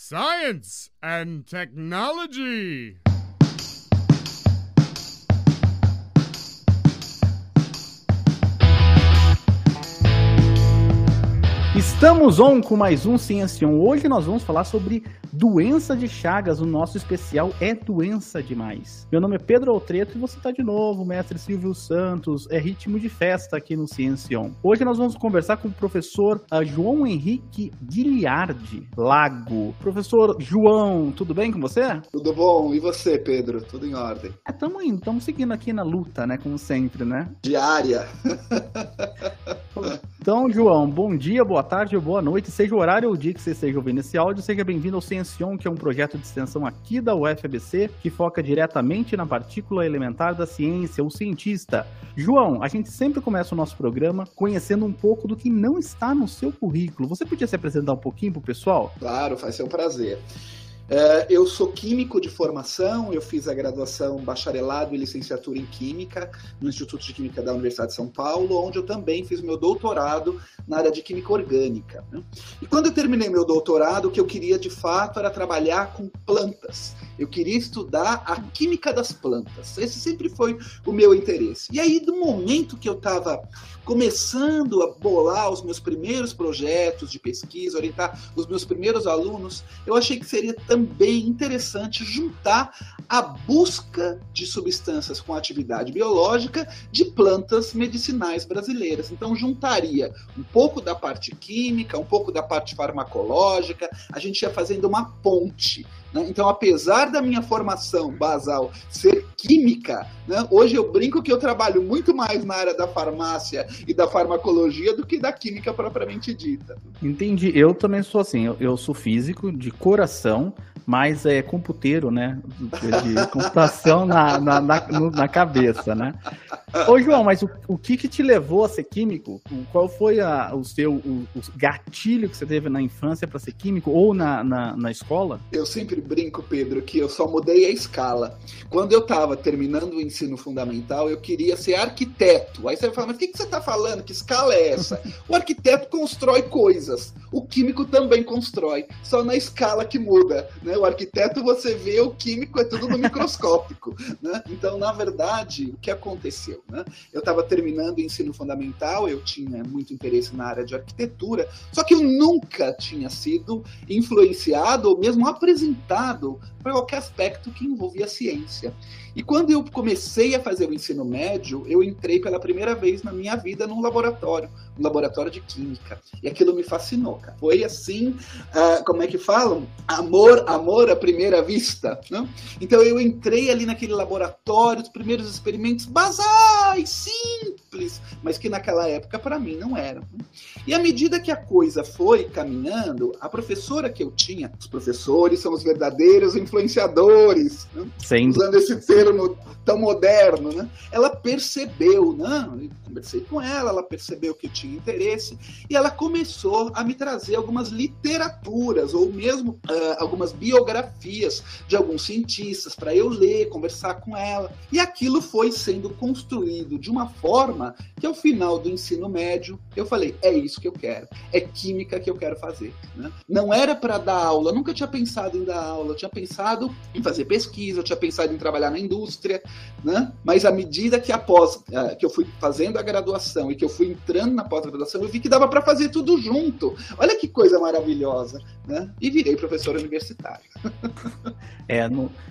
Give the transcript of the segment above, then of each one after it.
Science and Technology. Estamos on com mais um Ciência On. Hoje nós vamos falar sobre doença de Chagas. O nosso especial é doença demais. Meu nome é Pedro Altreto e você está de novo, mestre Silvio Santos. É ritmo de festa aqui no Ciência On. Hoje nós vamos conversar com o professor João Henrique Guiliardi Lago. Professor João, tudo bem com você? Tudo bom. E você, Pedro? Tudo em ordem? Estamos indo, estamos seguindo aqui na luta, né? Como sempre, né? Diária. Então, João, bom dia, boa tarde ou boa noite, seja o horário ou o dia que você esteja ouvindo esse áudio, seja bem-vindo ao Ciência On, que é um projeto de extensão aqui da UFABC, que foca diretamente na partícula elementar da ciência, o cientista. João, a gente sempre começa o nosso programa conhecendo um pouco do que não está no seu currículo. Você podia se apresentar um pouquinho para o pessoal? Claro, vai ser um prazer. Eu sou químico de formação, eu fiz a graduação, bacharelado e licenciatura em Química no Instituto de Química da Universidade de São Paulo, onde eu também fiz meu doutorado na área de Química Orgânica, né? E quando eu terminei meu doutorado, o que eu queria de fato era trabalhar com plantas. Eu queria estudar a química das plantas. Esse sempre foi o meu interesse. E aí, do momento que eu estava começando a bolar os meus primeiros projetos de pesquisa, orientar os meus primeiros alunos, eu achei que seria também interessante juntar a busca de substâncias com atividade biológica de plantas medicinais brasileiras. Então, juntaria um pouco da parte química, um pouco da parte farmacológica, a gente ia fazendo uma ponte, né? Então, apesar da minha formação basal ser química, né, hoje eu brinco que eu trabalho muito mais na área da farmácia e da farmacologia do que da química propriamente dita. Entendi. Eu também sou assim, eu sou físico de coração, mas é computeiro, né? De computação na cabeça, né? Ô, João, mas o que te levou a ser químico? Qual foi o gatilho que você teve na infância para ser químico ou na escola? Eu sempre brinco, Pedro, que eu só mudei a escala. Quando eu estava terminando o ensino fundamental, eu queria ser arquiteto. Aí você vai falar, mas o que você está falando? Que escala é essa? O arquiteto constrói coisas. O químico também constrói, só na escala que muda, né? O arquiteto você vê, o químico é tudo no microscópico, né? Então, na verdade, o que aconteceu, né? Eu estava terminando o ensino fundamental, eu tinha muito interesse na área de arquitetura, só que eu nunca tinha sido influenciado ou mesmo apresentado para qualquer aspecto que envolvia ciência. E quando eu comecei a fazer o ensino médio, eu entrei pela primeira vez na minha vida num laboratório de química. E aquilo me fascinou, cara. Foi assim, como é que falam? Amor à primeira vista, né? Então eu entrei ali naquele laboratório, os primeiros experimentos basais, simples, mas que naquela época para mim não eram. E à medida que a coisa foi caminhando, a professora que eu tinha, os professores são os verdadeiros influenciadores, né? Usando esse termo tão moderno, né? Ela percebeu, né? Eu conversei com ela percebeu que eu tinha interesse e ela começou a me trazer algumas literaturas ou mesmo algumas biografias de alguns cientistas para eu ler, conversar com ela. E aquilo foi sendo construído de uma forma que ao final do ensino médio eu falei, é isso que eu quero, é química que eu quero fazer, né? Não era para dar aula, eu nunca tinha pensado em dar aula, eu tinha pensado em fazer pesquisa, eu tinha pensado em trabalhar na indústria, né? Mas à medida que que eu fui fazendo a graduação e que eu fui entrando na pós-graduação, eu vi que dava para fazer tudo junto. Olha que coisa maravilhosa, né? E virei professor universitário.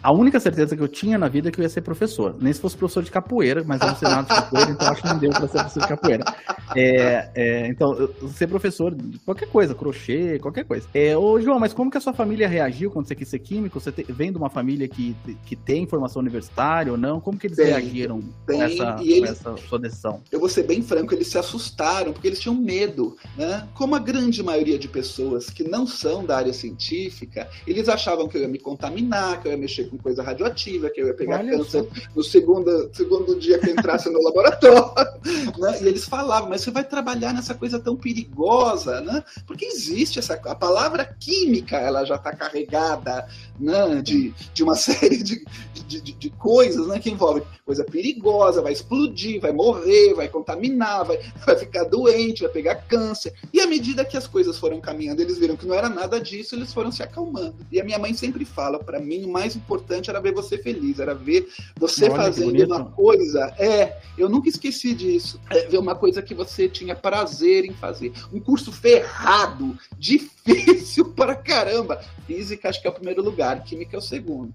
A única certeza que eu tinha na vida é que eu ia ser professor. Nem se fosse professor de capoeira, mas eu não sei nada de capoeira, então acho que não deu para ser professor de capoeira. Então, ser professor de qualquer coisa, crochê, qualquer coisa. Ô, João, mas como que a sua família reagiu quando você quis ser químico? Você vem de uma família que tem formação universitária ou não? Como que eles reagiram com essa sua decisão? Eu vou ser bem franco, eles se assustaram, porque eles tinham medo, né? Como a grande maioria de pessoas que não são da área científica, eles achavam que eu ia me contaminar, que eu ia mexer com coisa radioativa, que eu ia pegar câncer no segundo dia que eu entrasse no laboratório, né? E eles falavam, mas você vai trabalhar nessa coisa tão perigosa, né? Porque existe a palavra química, ela já está carregada, né, de uma série de coisas, né, que envolvem coisa perigosa, vai explodir, vai morrer, vai contaminar, vai ficar doente, vai pegar câncer. E à medida que as coisas foram caminhando, eles viram que não era nada disso, eles foram se acalmando. E a minha mãe sempre fala, para mim o mais importante era ver você feliz, era ver você fazendo uma coisa, eu nunca esqueci disso, ver uma coisa que você tinha prazer em fazer. Um curso ferrado, difícil para caramba. Física acho que é o primeiro lugar, química é o segundo.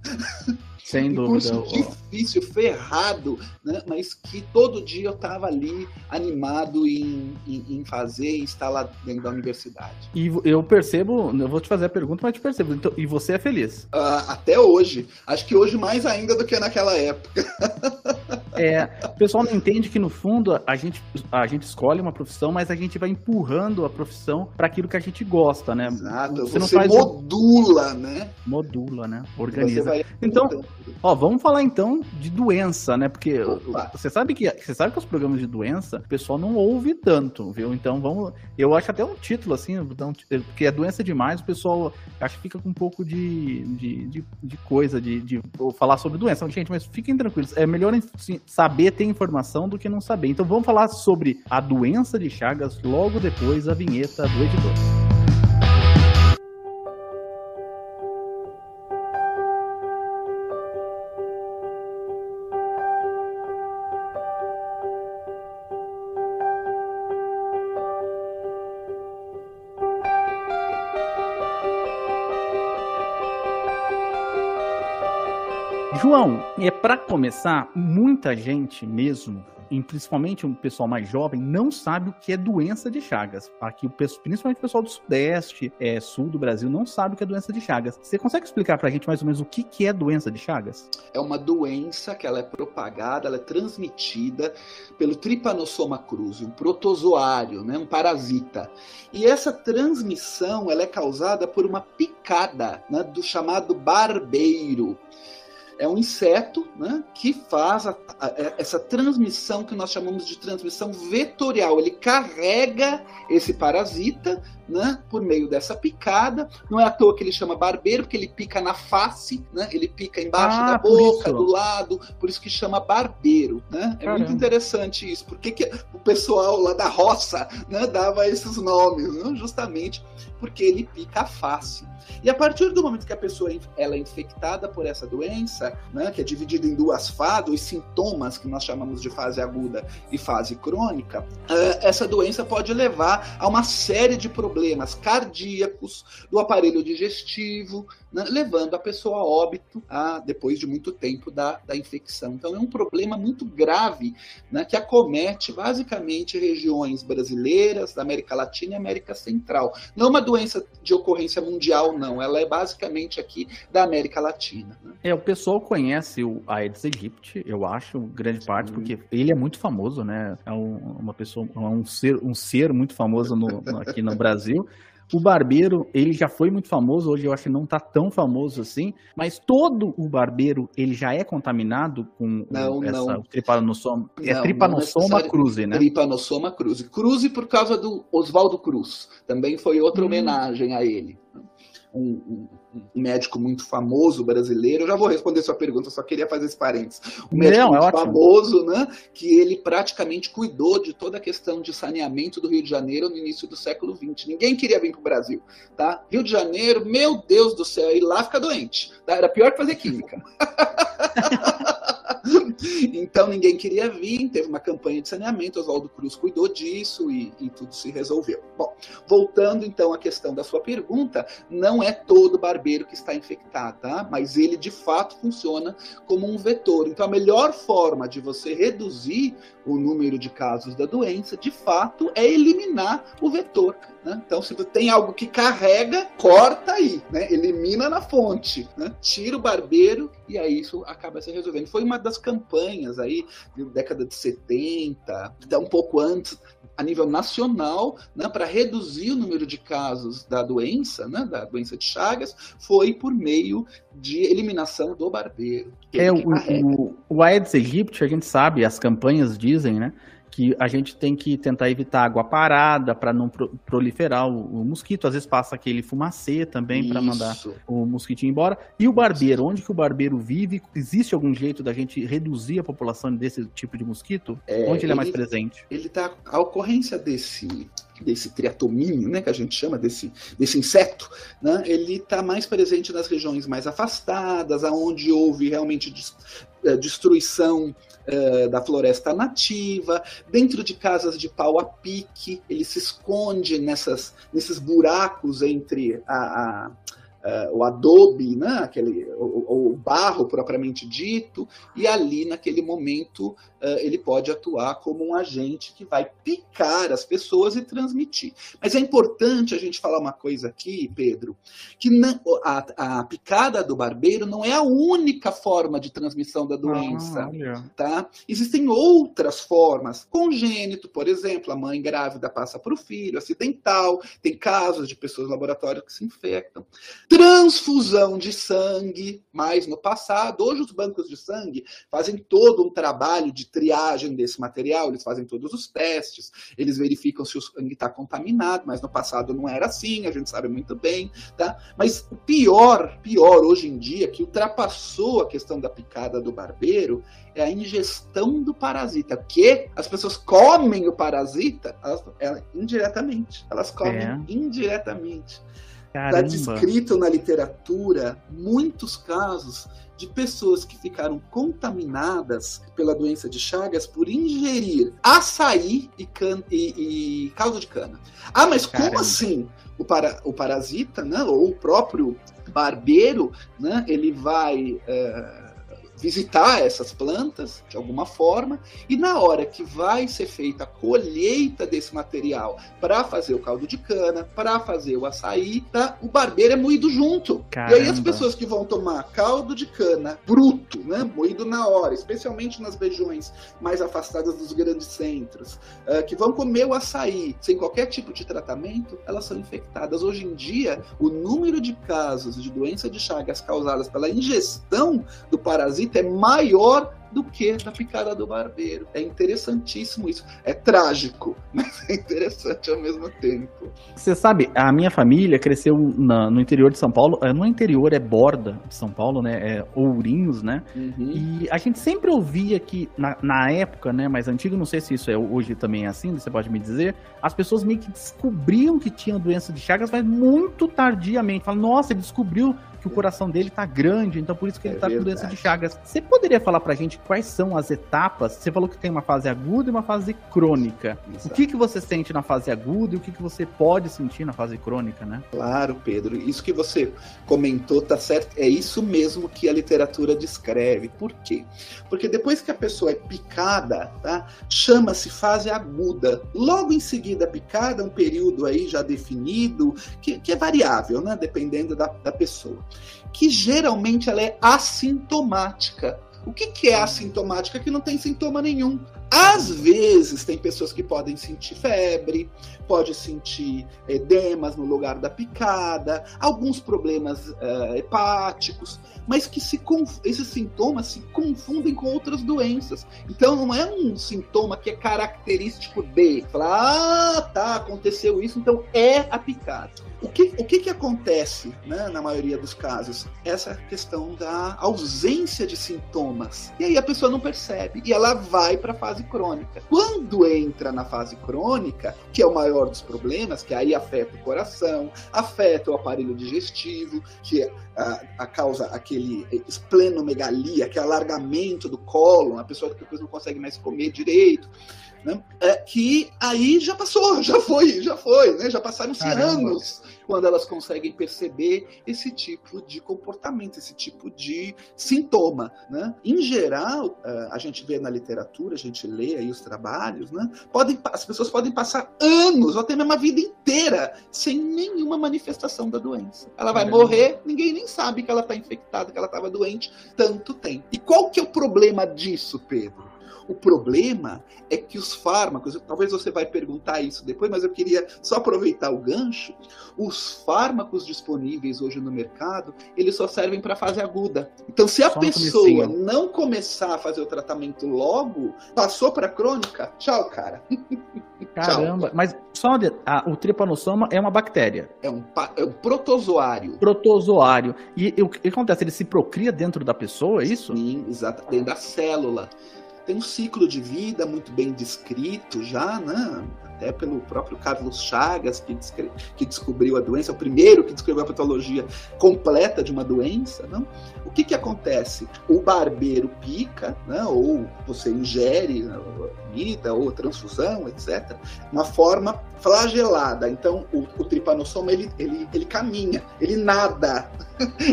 Sem dúvida. Um curso difícil, ferrado, né? Mas que todo dia eu estava ali animado em fazer e estar lá dentro da universidade. E eu percebo, eu vou te fazer a pergunta, mas te percebo. Então, e você é feliz? Até hoje. Acho que hoje mais ainda do que naquela época. O pessoal não entende que, no fundo, a gente escolhe uma profissão, mas a gente vai empurrando a profissão para aquilo que a gente gosta, né? Exato. Você modula, né? Modula, né? Organiza. Então, vamos falar então de doença, né? Porque você sabe que os programas de doença, o pessoal não ouve tanto, viu? Então eu acho até um título assim, porque é doença demais, o pessoal acho que fica com um pouco de coisa de falar sobre doença. Gente, mas fiquem tranquilos, é melhor saber ter informação do que não saber. Então vamos falar sobre a doença de Chagas logo depois da vinheta do editor. João, para começar, muita gente mesmo, e principalmente um pessoal mais jovem, não sabe o que é doença de Chagas. Aqui, principalmente o pessoal do Sudeste, Sul do Brasil, não sabe o que é doença de Chagas. Você consegue explicar pra gente mais ou menos o que é doença de Chagas? É uma doença que ela é propagada, ela é transmitida pelo Trypanosoma cruzi, um protozoário, né, um parasita. E essa transmissão ela é causada por uma picada, né, do chamado barbeiro. É um inseto, né, que faz essa transmissão que nós chamamos de transmissão vetorial. Ele carrega esse parasita, né, por meio dessa picada. Não é à toa que ele chama barbeiro, porque ele pica na face, né, ele pica embaixo da boca, do lado, por isso que chama barbeiro. Né? É muito interessante isso. Por que o pessoal lá da roça, né, dava esses nomes? Né? Justamente porque ele pica a face. E a partir do momento que a pessoa ela é infectada por essa doença, né, que é dividida em duas fases, os sintomas que nós chamamos de fase aguda e fase crônica, essa doença pode levar a uma série de problemas cardíacos, do aparelho digestivo, né, levando a pessoa a óbito depois de muito tempo da infecção. Então é um problema muito grave, né, que acomete basicamente regiões brasileiras, da América Latina e América Central. Não é uma doença de ocorrência mundial, não. Ela é basicamente aqui da América Latina. Né? O pessoal conhece o Aedes aegypti, eu acho, grande parte, porque ele é muito famoso, né? É uma pessoa, um ser muito famoso aqui no Brasil. O barbeiro, ele já foi muito famoso, hoje eu acho que não está tão famoso assim, mas todo o barbeiro, ele já é contaminado com o Trypanosoma? Trypanosoma cruzi, né? Trypanosoma cruzi. Cruzi por causa do Oswaldo Cruz, também foi outra homenagem a ele. Um médico muito famoso brasileiro. Eu já vou responder sua pergunta, só queria fazer esse parênteses. Um médico muito famoso, né, que ele praticamente cuidou de toda a questão de saneamento do Rio de Janeiro no início do século XX. Ninguém queria vir para o Brasil. Tá? Rio de Janeiro, meu Deus do céu, e lá fica doente. Tá? Era pior que fazer química. Então ninguém queria vir, teve uma campanha de saneamento, Oswaldo Cruz cuidou disso e tudo se resolveu. Bom, voltando então à questão da sua pergunta, não é todo barbeiro que está infectado, tá? Mas ele de fato funciona como um vetor. Então a melhor forma de você reduzir o número de casos da doença, de fato, é eliminar o vetor. Né? Então, se tem algo que carrega, corta aí, né? Elimina na fonte, né? Tira o barbeiro e aí isso acaba se resolvendo. Foi uma das campanhas aí, da década de 70, até um pouco antes, a nível nacional, né, para reduzir o número de casos da doença, né, da doença de Chagas, foi por meio de eliminação do barbeiro. O Aedes aegypti, a gente sabe, as campanhas dizem, né, que a gente tem que tentar evitar água parada para não proliferar o mosquito. Às vezes passa aquele fumacê também para mandar o mosquitinho embora. E o barbeiro, onde que o barbeiro vive? Existe algum jeito da gente reduzir a população desse tipo de mosquito? Onde ele é mais presente? A ocorrência desse triatomínio, né, que a gente chama desse inseto, né, ele está mais presente nas regiões mais afastadas, aonde houve realmente destruição da floresta nativa, dentro de casas de pau a pique, ele se esconde nesses buracos entre o adobe, né, o barro propriamente dito, e ali naquele momento ele pode atuar como um agente que vai picar as pessoas e transmitir. Mas é importante a gente falar uma coisa aqui, Pedro, que a picada do barbeiro não é a única forma de transmissão da doença. Tá? Existem outras formas. Congênito, por exemplo, a mãe grávida passa para o filho, acidental, tem casos de pessoas no laboratório que se infectam. Transfusão de sangue, mais no passado. Hoje os bancos de sangue fazem todo um trabalho de triagem desse material, eles fazem todos os testes, eles verificam se o sangue está contaminado, mas no passado não era assim, a gente sabe muito bem, tá? Mas o pior hoje em dia, que ultrapassou a questão da picada do barbeiro, é a ingestão do parasita, que as pessoas comem o parasita indiretamente, elas comem indiretamente. Está descrito na literatura muitos casos de pessoas que ficaram contaminadas pela doença de Chagas por ingerir açaí e caldo de cana. Ah, mas como assim? O parasita, né, ou o próprio barbeiro, né, ele vai visitar essas plantas de alguma forma, e na hora que vai ser feita a colheita desse material para fazer o caldo de cana, para fazer o açaí, tá? O barbeiro é moído junto. Caramba. E aí as pessoas que vão tomar caldo de cana bruto, né, moído na hora, especialmente nas regiões mais afastadas dos grandes centros, que vão comer o açaí sem qualquer tipo de tratamento, elas são infectadas. Hoje em dia, o número de casos de doença de Chagas causadas pela ingestão do parasita é maior do que da picada do barbeiro. É interessantíssimo isso. É trágico, mas é interessante ao mesmo tempo. Você sabe, a minha família cresceu no interior de São Paulo. No interior é Borda de São Paulo, né? É Ourinhos, né? Uhum. E a gente sempre ouvia que, na época, né, mais antiga, não sei se isso hoje também é assim, você pode me dizer, as pessoas meio que descobriam que tinham doença de Chagas, mas muito tardiamente. Falam, nossa, ele descobriu que o coração dele tá grande, então por isso que ele tá com doença de Chagas. Você poderia falar pra gente quais são as etapas? Você falou que tem uma fase aguda e uma fase crônica. Exato. O que você sente na fase aguda e o que você pode sentir na fase crônica, né? Claro, Pedro. Isso que você comentou tá certo. É isso mesmo que a literatura descreve. Por quê? Porque depois que a pessoa é picada, tá? Chama-se fase aguda. Logo em seguida a picada, um período aí já definido, que é variável, né? Dependendo da pessoa. Que geralmente ela é assintomática. O que é assintomática? Que não tem sintoma nenhum. Às vezes tem pessoas que podem sentir febre, pode sentir edemas no lugar da picada, alguns problemas hepáticos, mas que esses sintomas se confundem com outras doenças. Então não é um sintoma que é característico de falar, tá, aconteceu isso, então é a picada. O que acontece, né, na maioria dos casos? Essa questão da ausência de sintomas. E aí a pessoa não percebe e ela vai para a fase crônica. Quando entra na fase crônica, que é o maior dos problemas, que aí afeta o coração, afeta o aparelho digestivo, que causa aquele esplenomegalia, que é alargamento do cólon, a pessoa depois não consegue mais comer direito. Né? Que aí já passou, já foi, né? Já passaram-se anos quando elas conseguem perceber esse tipo de comportamento, esse tipo de sintoma, né? Em geral, a gente vê na literatura, a gente lê aí os trabalhos, né? As pessoas podem passar anos, ou até mesmo a vida inteira, sem nenhuma manifestação da doença. Ela vai morrer, ninguém nem sabe que ela está infectada, que ela estava doente, tanto tempo. E qual que é o problema disso, Pedro? O problema é que os fármacos, talvez você vai perguntar isso depois, mas eu queria só aproveitar o gancho, os fármacos disponíveis hoje no mercado, eles só servem para fase aguda. Então, se a pessoa não começar a fazer o tratamento logo, passou para crônica, tchau, cara. Caramba, tchau. Mas só o tripanossoma é uma bactéria. É um protozoário. Protozoário. E o que acontece? Ele se procria dentro da pessoa, é isso? Sim, exato, dentro da célula. Tem um ciclo de vida muito bem descrito já, né? Até pelo próprio Carlos Chagas, que descobriu a doença, o primeiro que descreveu a patologia completa de uma doença. Não? O que acontece? O barbeiro pica, né? Ou você ingere comida, ou transfusão, etc., uma forma flagelada. Então, o tripanossoma, ele caminha, ele nada,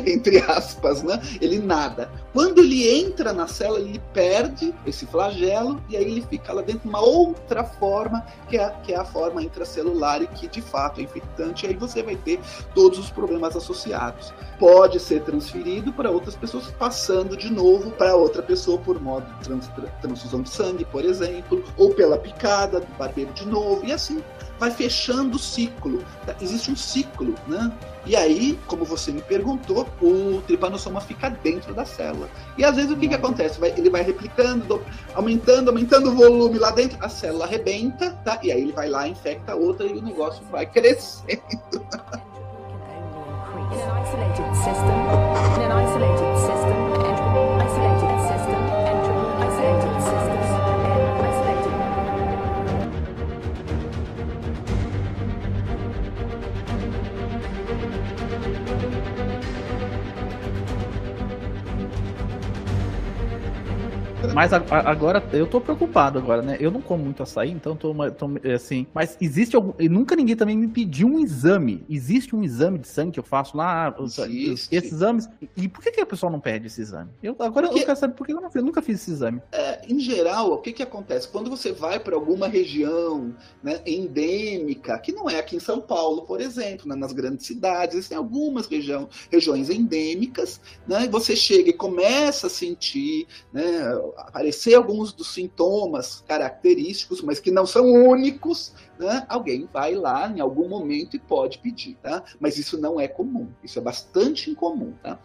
entre aspas, né? Ele nada. Quando ele entra na célula, ele perde esse flagelo, e aí ele fica lá dentro de uma outra forma, que é a forma intracelular, e que de fato é infectante, e aí você vai ter todos os problemas associados. Pode ser transferido para outras pessoas, passando de novo para outra pessoa por modo de transfusão de sangue, por exemplo, ou pela picada do barbeiro de novo, e assim vai fechando o ciclo. Existe um ciclo, né? E aí, como você me perguntou, o tripanossoma fica dentro da célula. E às vezes o que acontece? Ele vai replicando, aumentando o volume lá dentro, a célula arrebenta, tá? E aí ele vai lá, infecta outra e o negócio vai crescendo. Mas agora, eu tô preocupado agora, né? Eu não como muito açaí, então tô assim... Mas existe algum... Nunca ninguém também me pediu um exame. Existe um exame de sangue que eu faço lá? Esses exames... E por que a pessoa não pede esse exame? Eu quero saber por que eu nunca fiz esse exame. Em geral, o que acontece? Quando você vai para alguma região, né, endêmica, que não é aqui em São Paulo, por exemplo, né, nas grandes cidades, existem algumas regiões endêmicas, né, e você chega e começa a sentir, né, aparecer alguns dos sintomas característicos, mas que não são únicos, né? Alguém vai lá em algum momento e pode pedir, tá? Mas isso não é comum, isso é bastante incomum, tá?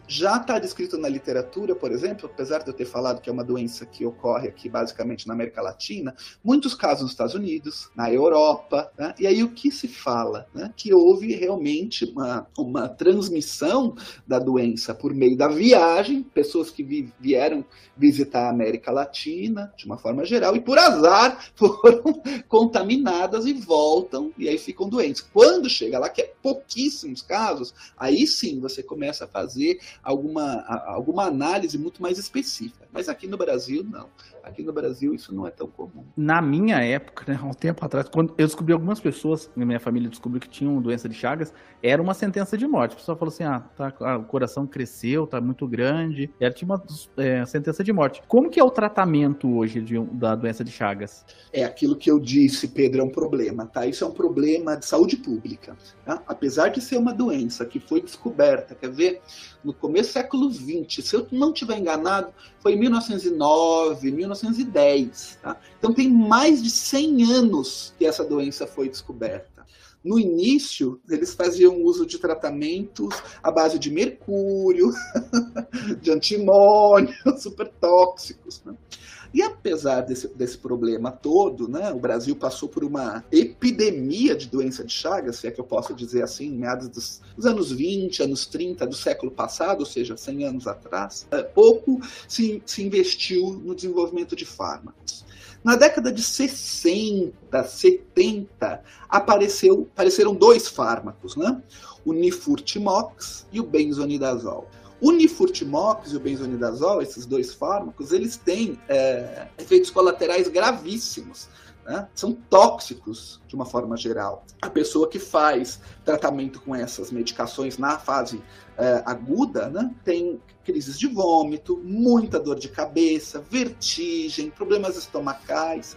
Já está descrito na literatura, por exemplo, apesar de eu ter falado que é uma doença que ocorre aqui basicamente na América Latina, muitos casos nos Estados Unidos, na Europa, tá? E aí o que se fala, né? Que houve realmente uma transmissão da doença por meio da viagem, pessoas que vieram visitar a América Latina, de uma forma geral, e por azar foram contaminadas e voltam, e aí ficam doentes. Quando chega lá, que é pouquíssimos casos, aí sim você começa a fazer alguma análise muito mais específica. Mas aqui no Brasil, não. Aqui no Brasil isso não é tão comum. Na minha época, né, há um tempo atrás, quando eu descobri algumas pessoas, na minha família descobriu que tinham doença de Chagas, era uma sentença de morte. A pessoa falou assim, o coração cresceu, tá muito grande, tinha uma sentença de morte. Como que é o tratamento hoje da doença de Chagas? É aquilo que eu disse, Pedro, é um problema, tá? Isso é um problema de saúde pública, tá? Apesar de ser uma doença que foi descoberta, quer ver, no começo do século XX, se eu não estiver enganado, foi em 1909, 1910, tá? Então tem mais de 100 anos que essa doença foi descoberta. No início, eles faziam uso de tratamentos à base de mercúrio, de antimônio, super tóxicos, né? E apesar desse problema todo, né, o Brasil passou por uma epidemia de doença de Chagas, se é que eu posso dizer assim, em meados dos anos 20, anos 30 do século passado, ou seja, 100 anos atrás, pouco se investiu no desenvolvimento de fármacos. Na década de 60, 70, apareceram dois fármacos, né? O Nifurtimox e o benzonidazol. O Nifurtimox e o benzonidazol, esses dois fármacos, eles têm efeitos colaterais gravíssimos, né? São tóxicos de uma forma geral. A pessoa que faz tratamento com essas medicações na fase aguda, né, tem crises de vômito, muita dor de cabeça, vertigem, problemas estomacais.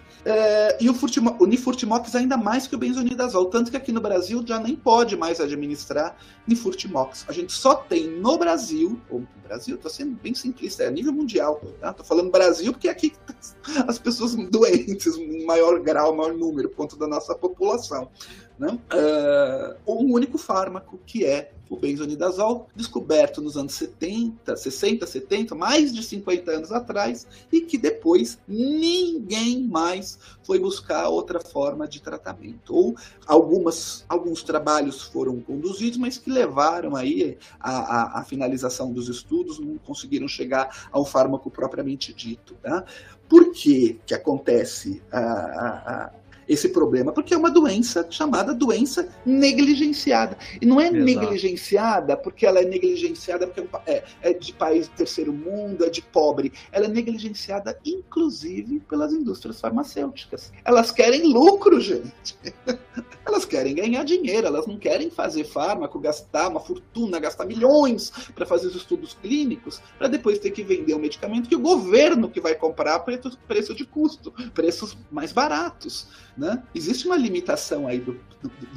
E o Nifurtimox ainda mais que o benzonidazol, tanto que aqui no Brasil já nem pode mais administrar Nifurtimox. A gente só tem no Brasil, estou sendo bem simplista, é a nível mundial, tá? Tô falando Brasil porque é aqui que as pessoas doentes, em maior grau, maior número, por conta da nossa população, né? Um único fármaco que é o benzonidazol, descoberto nos anos 60, 70, mais de 50 anos atrás, e que depois ninguém mais foi buscar outra forma de tratamento. Ou alguns trabalhos foram conduzidos, mas que levaram aí a finalização dos estudos, não conseguiram chegar ao fármaco propriamente dito. Tá? Por que acontece esse problema? Porque é uma doença chamada doença negligenciada. E não é Exato. Negligenciada porque ela é negligenciada porque é de país de terceiro mundo, é de pobre. Ela é negligenciada, inclusive, pelas indústrias farmacêuticas. Elas querem lucro, gente. Elas querem ganhar dinheiro, elas não querem fazer fármaco, gastar uma fortuna, gastar milhões para fazer os estudos clínicos, para depois ter que vender um medicamento que o governo que vai comprar a preço de custo, preços mais baratos. Né? Existe uma limitação aí do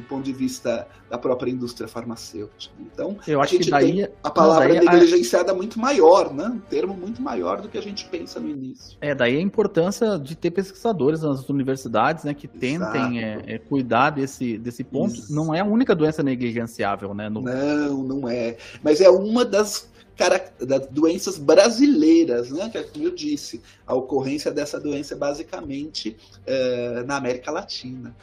ponto de vista da própria indústria farmacêutica. Então, eu acho que daí, a palavra negligenciada muito maior, né? Um termo muito maior do que a gente pensa no início. Daí a importância de ter pesquisadores nas universidades, né, que tentem cuidar desse ponto. Isso. Não é a única doença negligenciável, né? Não é. Mas é uma das doenças brasileiras, né? Que, como eu disse, a ocorrência dessa doença é basicamente na América Latina.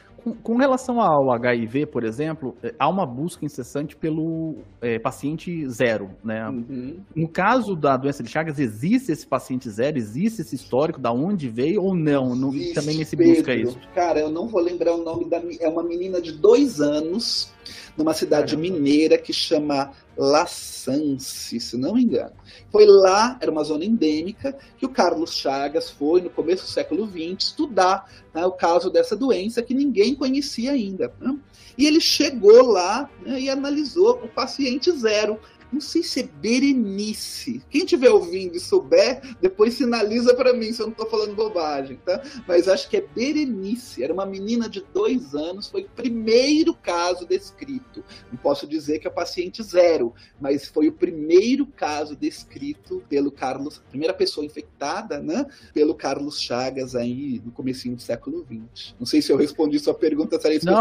Com relação ao HIV, por exemplo, há uma busca incessante pelo paciente zero, né? Uhum. No caso da doença de Chagas, existe esse paciente zero? Existe esse histórico da onde veio ou não? Também nesse busca isso? Cara, eu não vou lembrar o nome é uma menina de 2 anos numa cidade mineira que chama Laçance, se não me engano. Foi lá, era uma zona endêmica, que o Carlos Chagas foi, no começo do século XX, estudar, né, o caso dessa doença que ninguém conhecia ainda. Né? E ele chegou lá, né, e analisou o paciente zero. Não sei se é Berenice. Quem estiver ouvindo e souber, depois sinaliza para mim se eu não estou falando bobagem, tá? Mas acho que é Berenice. Era uma menina de 2 anos, foi o primeiro caso descrito. Não posso dizer que é o paciente zero, mas foi o primeiro caso descrito pelo Carlos, a primeira pessoa infectada, né? Pelo Carlos Chagas aí no comecinho do século XX. Não sei se eu respondi sua pergunta, se era isso que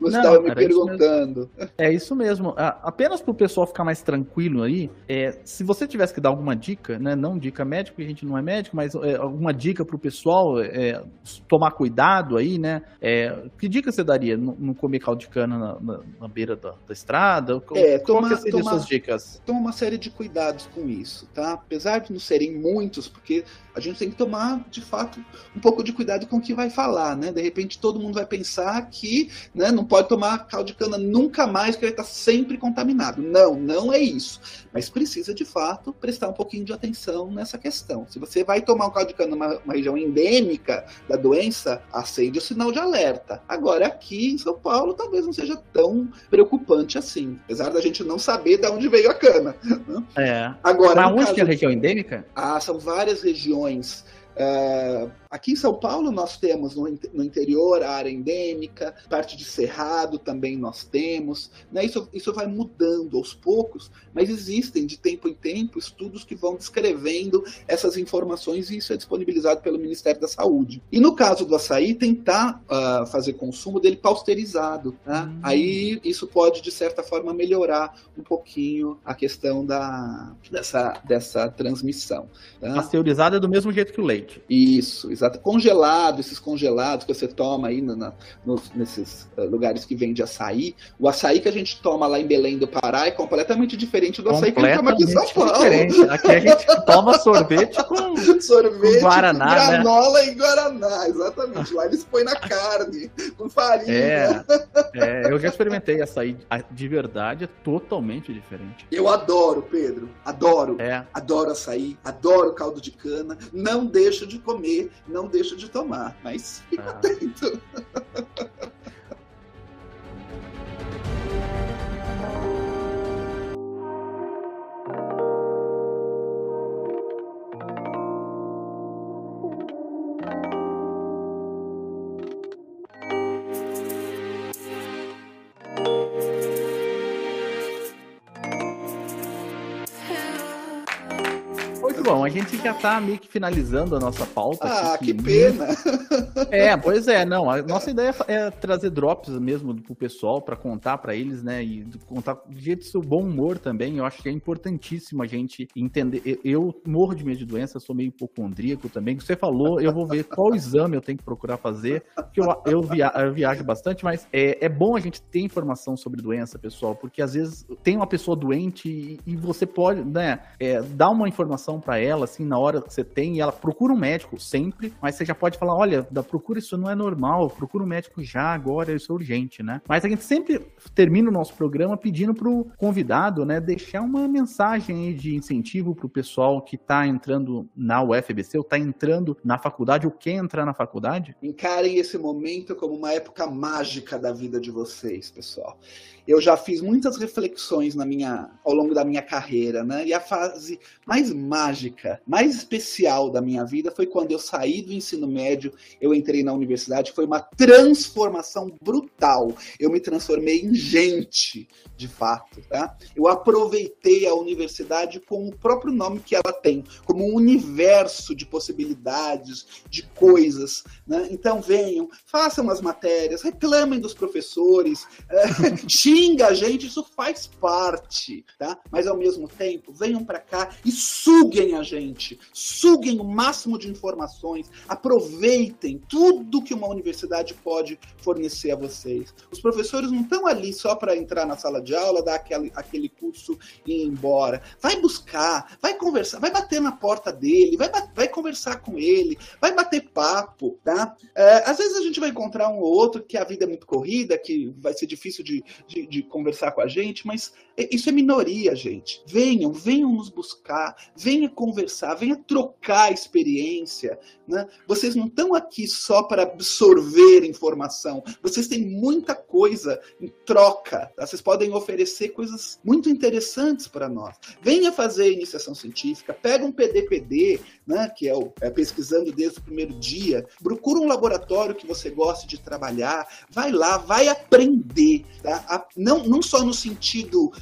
você estava me perguntando. É isso mesmo. Apenas para o pessoal ficar mais tranquilo aí, se você tivesse que dar alguma dica, né, não dica médica, porque a gente não é médico, mas alguma dica pro pessoal tomar cuidado aí, né? Que dica você daria? Não comer caldo de cana na beira da estrada? Qual que seriam suas dicas? Toma uma série de cuidados com isso, tá? Apesar de não serem muitos, porque a gente tem que tomar, de fato, um pouco de cuidado com o que vai falar, né? De repente todo mundo vai pensar que, né, não pode tomar caldo de cana nunca mais, porque ele está sempre contaminado. Não é isso. Mas precisa, de fato, prestar um pouquinho de atenção nessa questão. Se você vai tomar um caldo de cana numa região endêmica da doença, acende o sinal de alerta. Agora, aqui em São Paulo, talvez não seja tão preocupante assim. Apesar da gente não saber de onde veio a cana. Né? Agora, mas onde que é a região endêmica? São várias regiões. Aqui em São Paulo nós temos no interior a área endêmica, parte de Cerrado também nós temos, né? Isso vai mudando aos poucos, mas existem de tempo em tempo estudos que vão descrevendo essas informações e isso é disponibilizado pelo Ministério da Saúde. E no caso do açaí, tentar fazer consumo dele pasteurizado, tá? Aí isso pode de certa forma melhorar um pouquinho a questão dessa transmissão. Tá? Pasteurizado é do mesmo jeito que o leite. Isso, exato. Congelado, esses congelados que você toma aí nesses lugares que vende açaí. O açaí que a gente toma lá em Belém do Pará é completamente diferente do açaí que a gente toma aqui em São Paulo. Diferente. Aqui a gente toma sorvete com guaraná, com granola e guaraná, exatamente. Lá eles põem na carne, com farinha. Eu já experimentei açaí, de verdade é totalmente diferente. Eu adoro, Pedro, adoro açaí, adoro caldo de cana, não deixo de comer não deixo de tomar, mas fica atento. Bom, a gente já tá meio que finalizando a nossa pauta. Ah, que pena! Pois é, não. A nossa ideia é trazer drops mesmo pro pessoal, para contar para eles, né? E contar de jeito do seu bom humor também. Eu acho que é importantíssimo a gente entender. Eu morro de medo de doença, sou meio hipocondríaco também. Você falou, eu vou ver qual exame eu tenho que procurar fazer, porque eu viajo bastante, mas é bom a gente ter informação sobre doença, pessoal, porque às vezes tem uma pessoa doente e você pode, né, dar uma informação para ela, assim, na hora que você tem, e ela procura um médico sempre, mas você já pode falar, olha, procura, isso não é normal, procura um médico já, agora, isso é urgente, né? Mas a gente sempre termina o nosso programa pedindo pro convidado, né, deixar uma mensagem aí de incentivo pro pessoal que tá entrando na UFABC, ou tá entrando na faculdade, ou quer entrar na faculdade. Encarem esse momento como uma época mágica da vida de vocês, pessoal. Eu já fiz muitas reflexões ao longo da minha carreira, né? E a fase mais mágica, mais especial da minha vida foi quando eu saí do ensino médio, eu entrei na universidade, foi uma transformação brutal. Eu me transformei em gente, de fato, tá? Eu aproveitei a universidade com o próprio nome que ela tem, como um universo de possibilidades, de coisas, né? Então venham, façam as matérias, reclamem dos professores, xinga a gente, isso faz parte, tá? Mas ao mesmo tempo, venham para cá e suguem a gente, suguem o máximo de informações, aproveitem tudo que uma universidade pode fornecer a vocês. Os professores não estão ali só para entrar na sala de aula, dar aquele curso e ir embora. Vai buscar, vai conversar, vai bater na porta dele, vai conversar com ele, vai bater papo, tá? Às vezes a gente vai encontrar um ou outro que a vida é muito corrida, que vai ser difícil de conversar com a gente, mas isso é minoria, gente. Venham nos buscar, venha conversar, venha trocar experiência, né? Vocês não estão aqui só para absorver informação, vocês têm muita coisa em troca, tá? Vocês podem oferecer coisas muito interessantes para nós. Venha fazer iniciação científica, pega um PDPD, né, que é pesquisando desde o primeiro dia, procura um laboratório que você goste de trabalhar, vai lá, vai aprender, tá? Não só no sentido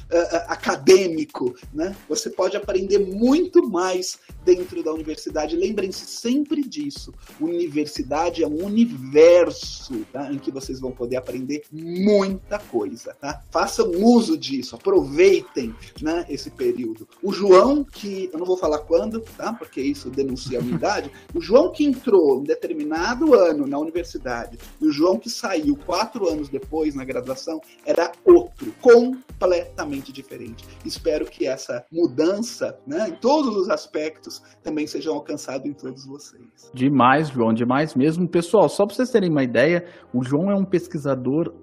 acadêmico, né? Você pode aprender muito mais dentro da universidade. Lembrem-se sempre disso. Universidade é um universo, tá? Em que vocês vão poder aprender muita coisa, tá? Façam uso disso, aproveitem, né, esse período. O João, que eu não vou falar quando, tá? Porque isso denuncia a minha idade. O João que entrou em determinado ano na universidade e o João que saiu 4 anos depois na graduação era outro, completamente diferente. Espero que essa mudança, né, em todos os aspectos, também sejam alcançados em todos vocês. Demais, João, demais mesmo. Pessoal, só para vocês terem uma ideia, o João é um pesquisador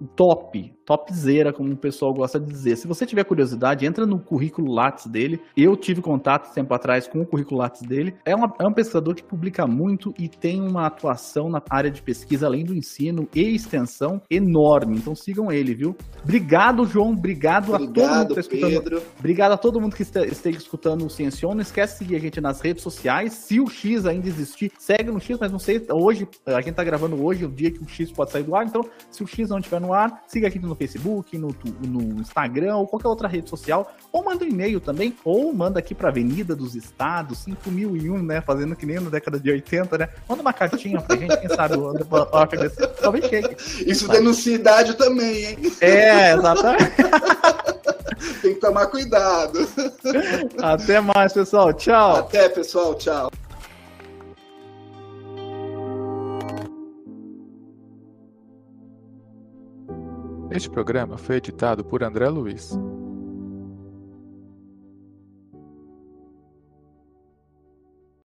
topzera, como o pessoal gosta de dizer. Se você tiver curiosidade, entra no currículo Lattes dele. Eu tive contato tempo atrás com o currículo Lattes dele. É um pesquisador que publica muito e tem uma atuação na área de pesquisa, além do ensino e extensão, enorme. Então sigam ele, viu? Obrigado, João. Obrigado a todo mundo que está escutando. Pedro. Obrigado a todo mundo que esteja escutando o Ciencion. Não esquece de seguir a gente nas redes sociais. Se o X ainda existir, segue no X, mas não sei, hoje, a gente tá gravando hoje, o dia que o X pode sair do ar, então se o X não estiver no ar, siga a gente no Facebook, no Instagram, ou qualquer outra rede social, ou manda um e-mail também, ou manda aqui pra Avenida dos Estados, 5001, né, fazendo que nem na década de 80, né, manda uma cartinha pra gente, quem sabe, talvez chegue. Isso denuncia idade também, hein? Exatamente. Tem que tomar cuidado. Até mais, pessoal. Tchau. Até, pessoal. Tchau. Este programa foi editado por André Luiz.